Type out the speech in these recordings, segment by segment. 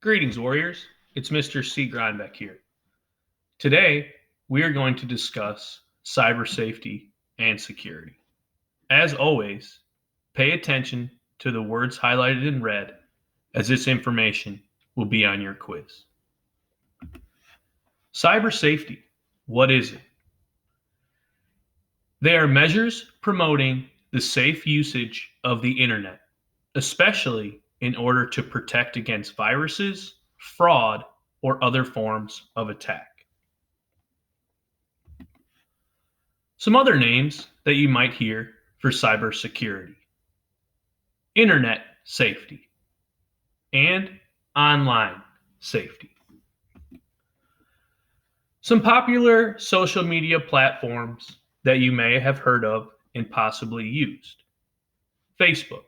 Greetings, warriors. It's Mr. C. Grindbeck here. Today, we are going to discuss cyber safety and security. As always, pay attention to the words highlighted in red, as this information will be on your quiz. Cyber safety, what is it? They are measures promoting the safe usage of the internet, especially in order to protect against viruses, fraud, or other forms of attack. Some other names that you might hear for cybersecurity: internet safety and online safety. Some popular social media platforms that you may have heard of and possibly used: Facebook,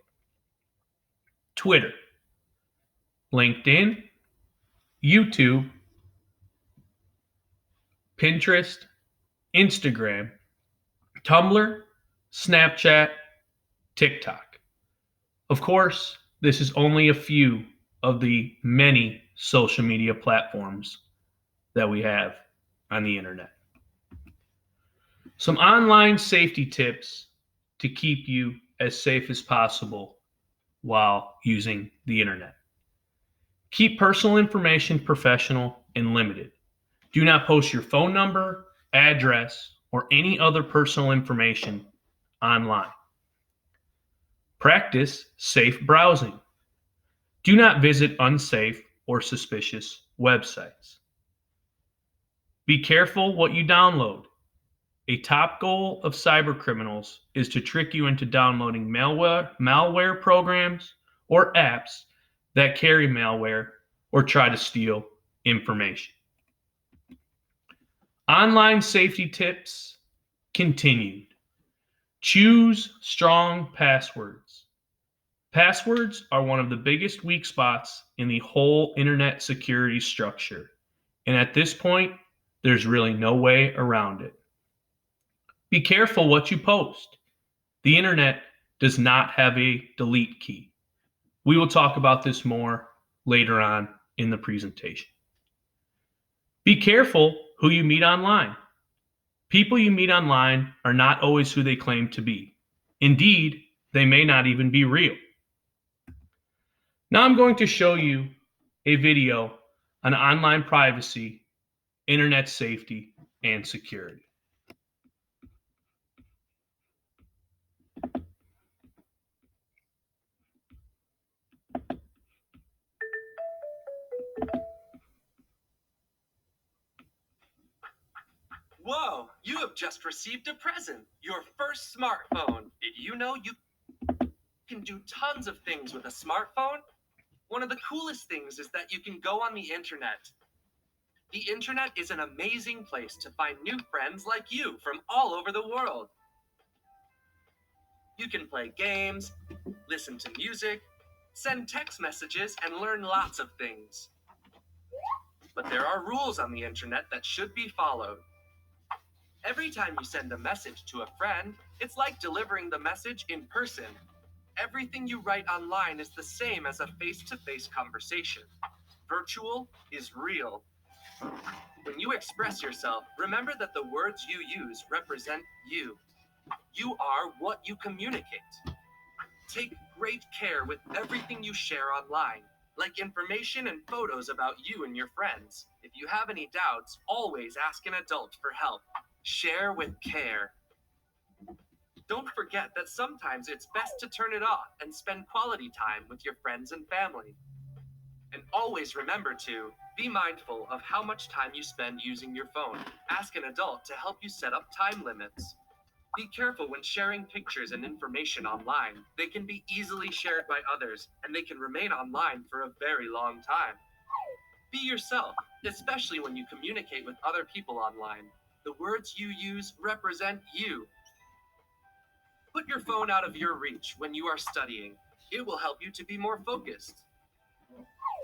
Twitter, LinkedIn, YouTube, Pinterest, Instagram, Tumblr, Snapchat, TikTok. Of course, this is only a few of the many social media platforms that we have on the internet. Some online safety tips to keep you as safe as possible while using the internet. Keep personal information professional and limited. Do not post your phone number, address, or any other personal information online. Practice safe browsing. Do not visit unsafe or suspicious websites. Be careful what you download. A top goal of cybercriminals is to trick you into downloading malware programs or apps that carry malware or try to steal information. Online safety tips continued. Choose strong passwords. Passwords are one of the biggest weak spots in the whole internet security structure, and at this point, there's really no way around it. Be careful what you post. The internet does not have a delete key. We will talk about this more later on in the presentation. Be careful who you meet online. People you meet online are not always who they claim to be. Indeed, they may not even be real. Now I'm going to show you a video on online privacy, internet safety, and security. Whoa, you have just received a present, your first smartphone. Did you know you can do tons of things with a smartphone? One of the coolest things is that you can go on the internet. The internet is an amazing place to find new friends like you from all over the world. You can play games, listen to music, send text messages, and learn lots of things. But there are rules on the internet that should be followed. Every time you send a message to a friend, it's like delivering the message in person. Everything you write online is the same as a face-to-face conversation. Virtual is real. When you express yourself, remember that the words you use represent you. You are what you communicate. Take great care with everything you share online, like information and photos about you and your friends. If you have any doubts, always ask an adult for help. Share with care. Don't forget that sometimes it's best to turn it off and spend quality time with your friends and family. And always remember to be mindful of how much time you spend using your phone. Ask an adult to help you set up time limits. Be careful when sharing pictures and information online. They can be easily shared by others, and they can remain online for a very long time. Be yourself, especially when you communicate with other people online. The words you use represent you. Put your phone out of your reach when you are studying. It will help you to be more focused.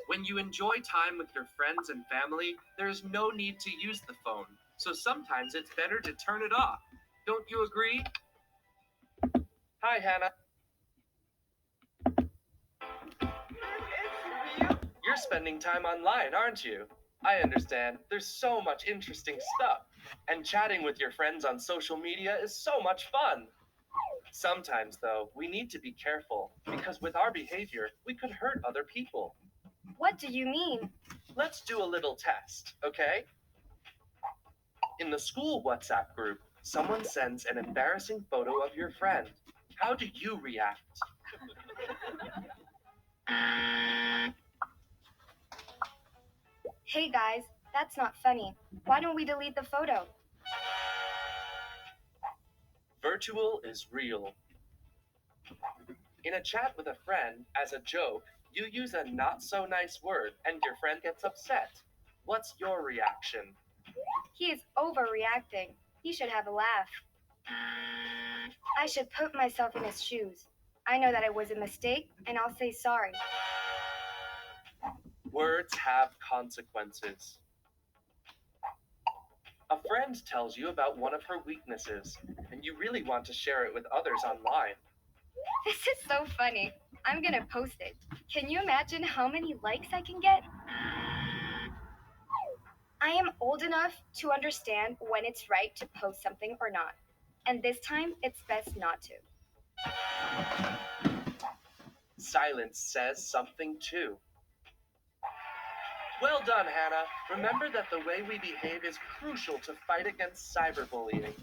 When you enjoy time with your friends and family, there is no need to use the phone, so sometimes it's better to turn it off. Don't you agree? Hi, Hannah. Your You're spending time online, aren't you? I understand. There's so much interesting stuff. And chatting with your friends on social media is so much fun. Sometimes, though, we need to be careful because with our behavior, we could hurt other people. What do you mean? Let's do a little test, okay? In the school WhatsApp group, someone sends an embarrassing photo of your friend. How do you react? Hey guys, that's not funny. Why don't we delete the photo? Virtual is real. In a chat with a friend, as a joke, you use a not so nice word and your friend gets upset. What's your reaction? He is overreacting. He should have a laugh. I should put myself in his shoes. I know that it was a mistake, and I'll say sorry. Words have consequences. A friend tells you about one of her weaknesses, and you really want to share it with others online. This is so funny. I'm gonna post it. Can you imagine how many likes I can get? I am old enough to understand when it's right to post something or not. And this time, it's best not to. Silence says something too. Well done, Hannah. Remember that the way we behave is crucial to fight against cyberbullying.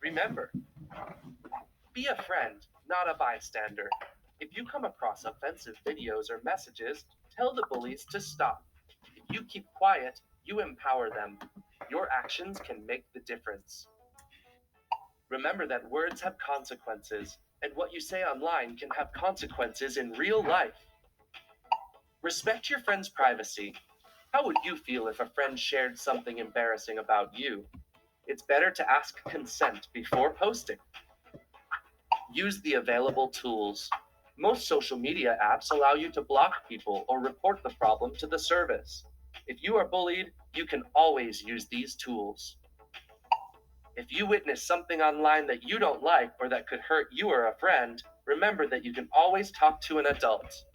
Remember, be a friend, not a bystander. If you come across offensive videos or messages, tell the bullies to stop. If you keep quiet, you empower them. Your actions can make the difference. Remember that words have consequences, and what you say online can have consequences in real life. Respect your friend's privacy. How would you feel if a friend shared something embarrassing about you? It's better to ask consent before posting. Use the available tools. Most social media apps allow you to block people or report the problem to the service. If you are bullied, you can always use these tools. If you witness something online that you don't like or that could hurt you or a friend, remember that you can always talk to an adult.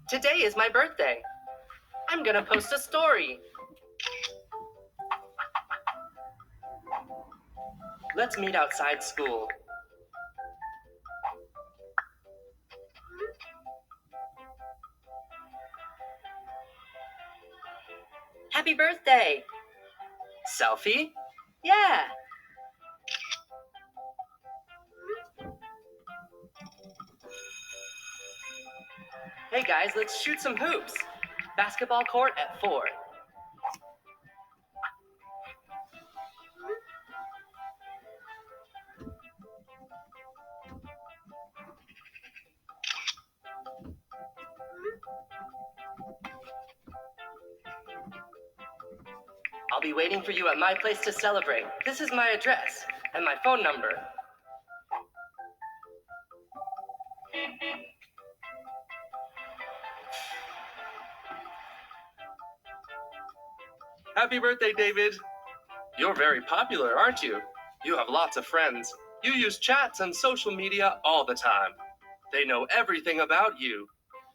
Today is my birthday. I'm gonna post a story. Let's meet outside school. Happy birthday! Selfie? Yeah! Hey guys, let's shoot some hoops. Basketball court at 4. I'll be waiting for you at my place to celebrate. This is my address and my phone number. Happy birthday, David! You're very popular, aren't you? You have lots of friends. You use chats and social media all the time. They know everything about you.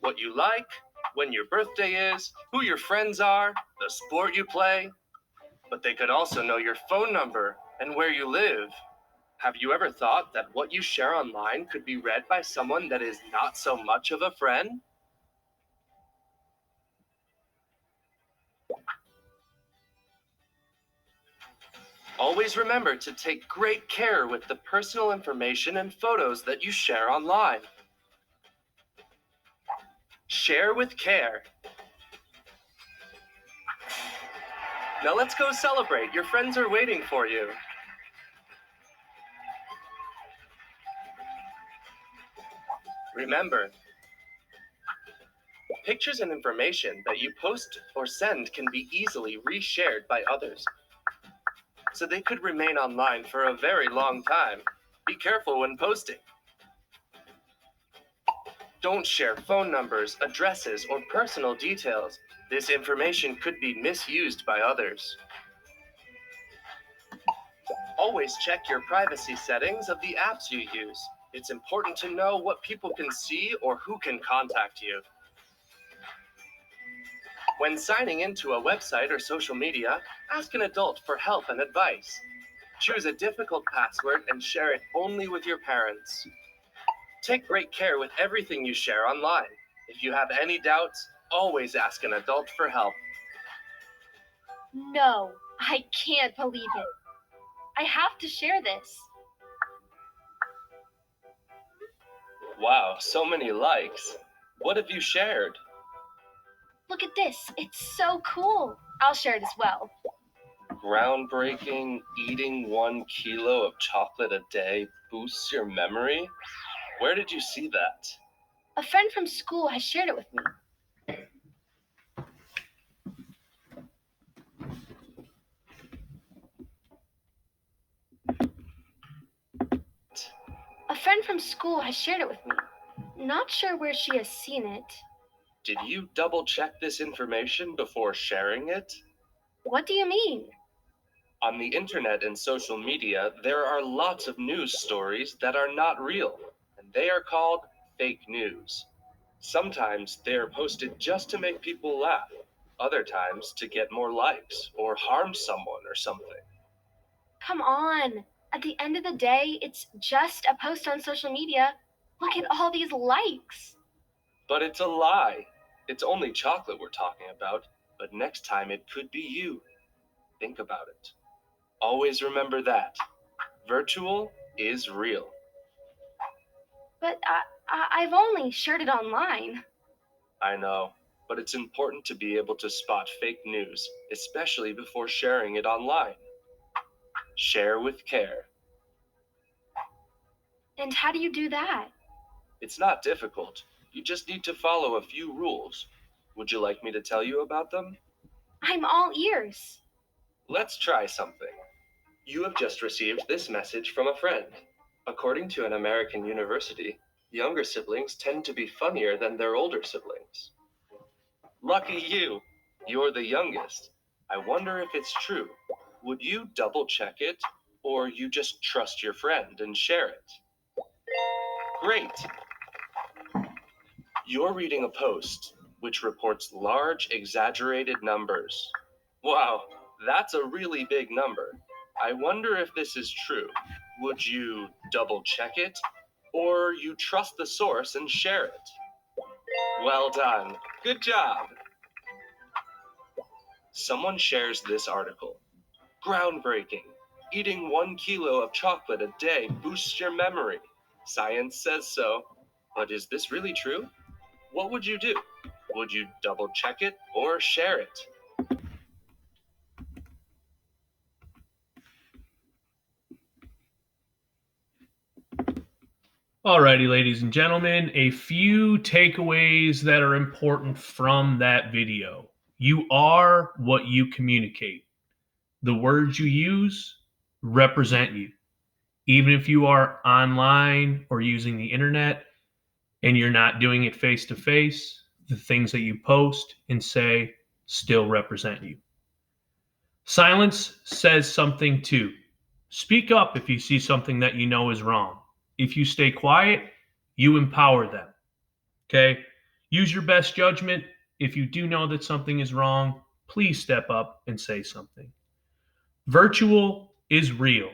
What you like, when your birthday is, who your friends are, the sport you play. But they could also know your phone number and where you live. Have you ever thought that what you share online could be read by someone that is not so much of a friend? Always remember to take great care with the personal information and photos that you share online. Share with care. Now let's go celebrate. Your friends are waiting for you. Remember, pictures and information that you post or send can be easily reshared by others, so they could remain online for a very long time. Be careful when posting. Don't share phone numbers, addresses, or personal details. This information could be misused by others. Always check your privacy settings of the apps you use. It's important to know what people can see or who can contact you. When signing into a website or social media, ask an adult for help and advice. Choose a difficult password and share it only with your parents. Take great care with everything you share online. If you have any doubts, always ask an adult for help. No, I can't believe it. I have to share this. Wow, so many likes. What have you shared? Look at this. It's so cool. I'll share it as well. Groundbreaking, eating 1 kilo of chocolate a day boosts your memory? Where did you see that? A friend from school has shared it with me. A friend from school has shared it with me. Not sure where she has seen it. Did you double check this information before sharing it? What do you mean? On the internet and social media, there are lots of news stories that are not real, and they are called fake news. Sometimes they are posted just to make people laugh, other times to get more likes or harm someone or something. Come on. At the end of the day, it's just a post on social media. Look at all these likes. But it's a lie. It's only chocolate we're talking about, but next time it could be you. Think about it. Always remember that. Virtual is real. But I've only shared it online. I know, but it's important to be able to spot fake news, especially before sharing it online. Share with care. And how do you do that? It's not difficult. You just need to follow a few rules. Would you like me to tell you about them? I'm all ears. Let's try something. You have just received this message from a friend. According to an American university, younger siblings tend to be funnier than their older siblings. Lucky you! You're the youngest. I wonder if it's true. Would you double check it, or you just trust your friend and share it? Great! You're reading a post which reports large, exaggerated numbers. Wow, that's a really big number. I wonder if this is true. Would you double check it, or you trust the source and share it? Well done. Good job. Someone shares this article. Groundbreaking. Eating 1 kilo of chocolate a day boosts your memory. Science says so. But is this really true? What would you do? Would you double check it or share it? Alrighty, ladies and gentlemen, a few takeaways that are important from that video. You are what you communicate. The words you use represent you. Even if you are online or using the internet and you're not doing it face to face, the things that you post and say still represent you. Silence says something too. Speak up if you see something that you know is wrong. If you stay quiet, you empower them. Okay? Use your best judgment. If you do know that something is wrong, please step up and say something. Virtual is real.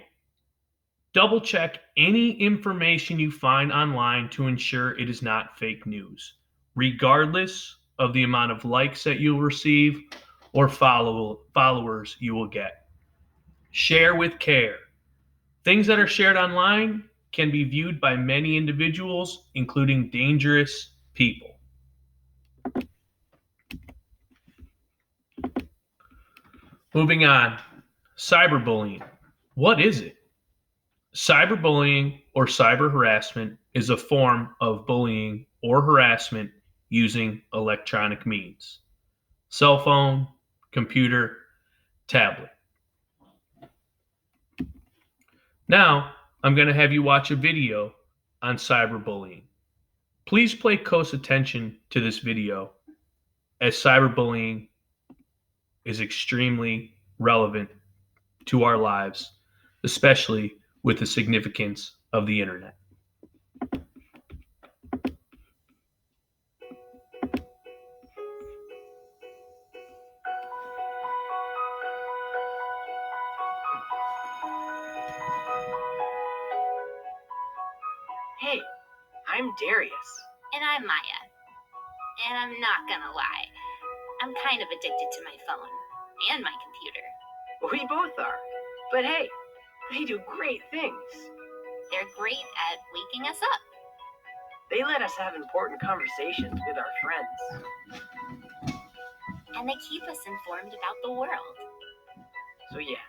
Double check any information you find online to ensure it is not fake news, regardless of the amount of likes that you'll receive or followers you will get. Share with care. Things that are shared online can be viewed by many individuals, including dangerous people. Moving on, cyberbullying. What is it? Cyberbullying or cyber harassment is a form of bullying or harassment using electronic means. Cell phone, computer, tablet. Now, I'm going to have you watch a video on cyberbullying. Please pay close attention to this video as cyberbullying is extremely relevant to our lives, especially with the significance of the internet. I'm Darius. And I'm Maya. And I'm not gonna lie, I'm kind of addicted to my phone and my computer. We both are. But hey, they do great things. They're great at waking us up. They let us have important conversations with our friends. And they keep us informed about the world. So yeah,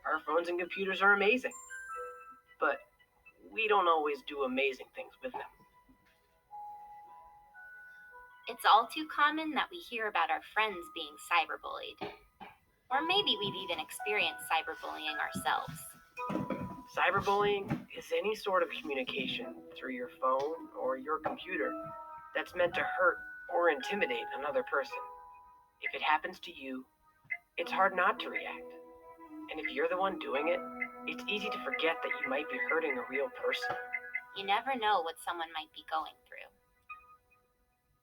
our phones and computers are amazing. But we don't always do amazing things with them. It's all too common that we hear about our friends being cyberbullied. Or maybe we've even experienced cyberbullying ourselves. Cyberbullying is any sort of communication through your phone or your computer that's meant to hurt or intimidate another person. If it happens to you, it's hard not to react. And if you're the one doing it, it's easy to forget that you might be hurting a real person. You never know what someone might be going through.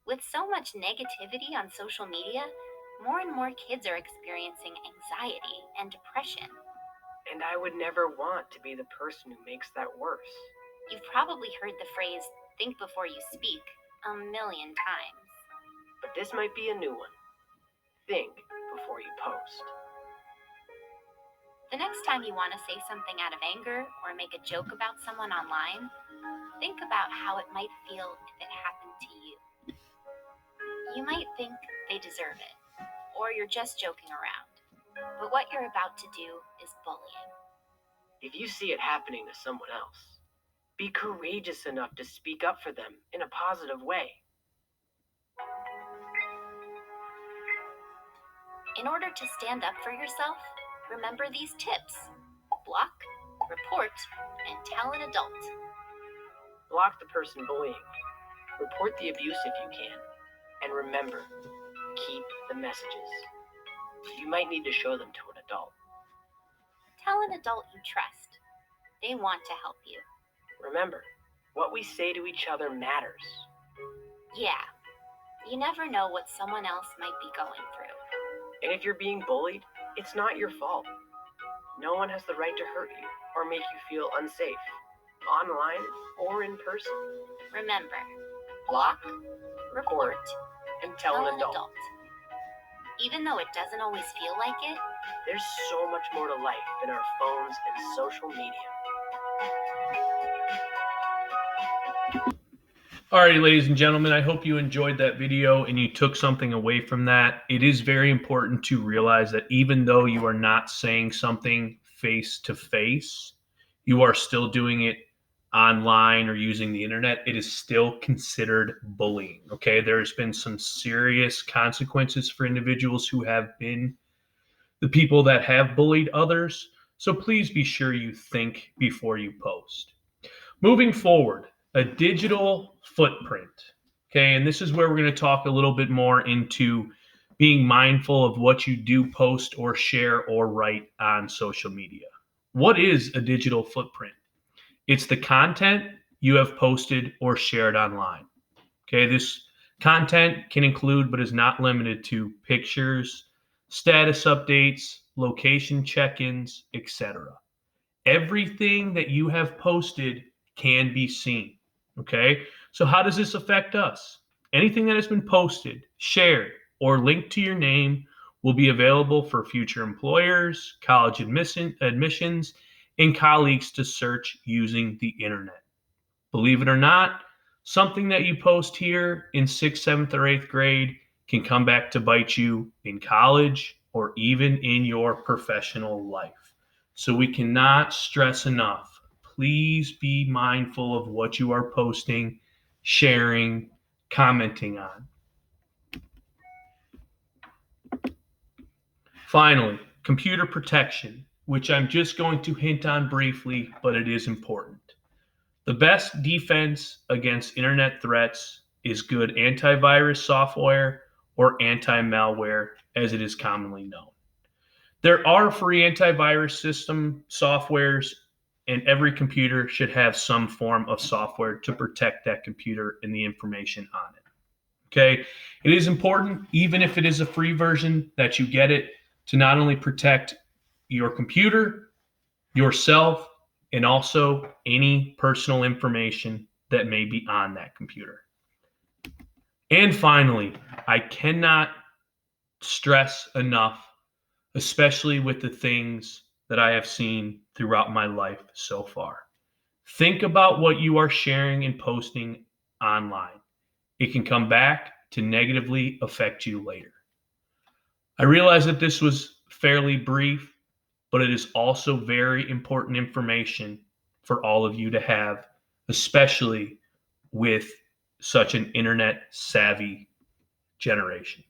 With so much negativity on social media, more and more kids are experiencing anxiety and depression. And I would never want to be the person who makes that worse. You've probably heard the phrase, think before you speak, a million times. But this might be a new one. Think before you post. The next time you want to say something out of anger or make a joke about someone online, think about how it might feel if it happened to you. You might think they deserve it, or you're just joking around. But what you're about to do is bullying. If you see it happening to someone else, be courageous enough to speak up for them in a positive way. In order to stand up for yourself, remember these tips. Block, report, and tell an adult. Block the person bullying you. Report the abuse if you can. And remember, keep the messages. You might need to show them to an adult. Tell an adult you trust. They want to help you. Remember, what we say to each other matters. Yeah, you never know what someone else might be going through. And if you're being bullied, it's not your fault. No one has the right to hurt you or make you feel unsafe, online or in person. Remember, block, report, and tell an adult. Even though it doesn't always feel like it, there's so much more to life than our phones and social media. Alrighty, ladies and gentlemen, I hope you enjoyed that video and you took something away from that. It is very important to realize that even though you are not saying something face to face, you are still doing it online or using the internet. It is still considered bullying. Okay, there's been some serious consequences for individuals who have been the people that have bullied others. So please be sure you think before you post. Moving forward, a digital footprint. Okay, and this is where we're going to talk a little bit more into being mindful of what you do post or share or write on social media. What is a digital footprint? It's the content you have posted or shared online. Okay, this content can include, but is not limited to, pictures, status updates, location check-ins, etc. Everything that you have posted can be seen. Okay, so how does this affect us? Anything that has been posted, shared, or linked to your name will be available for future employers, college admissions, and colleagues to search using the internet. Believe it or not, something that you post here in 6th, 7th, or 8th grade can come back to bite you in college or even in your professional life. So we cannot stress enough. Please be mindful of what you are posting, sharing, commenting on. Finally, computer protection, which I'm just going to hint on briefly, but it is important. The best defense against internet threats is good antivirus software or anti-malware, as it is commonly known. There are free antivirus system softwares, and every computer should have some form of software to protect that computer and the information on it. Okay, it is important, even if it is a free version, that you get it to not only protect your computer, yourself, and also any personal information that may be on that computer. And finally, I cannot stress enough, especially with the things that I have seen throughout my life so far. Think about what you are sharing and posting online. It can come back to negatively affect you later. I realize that this was fairly brief, but it is also very important information for all of you to have, especially with such an internet savvy generation.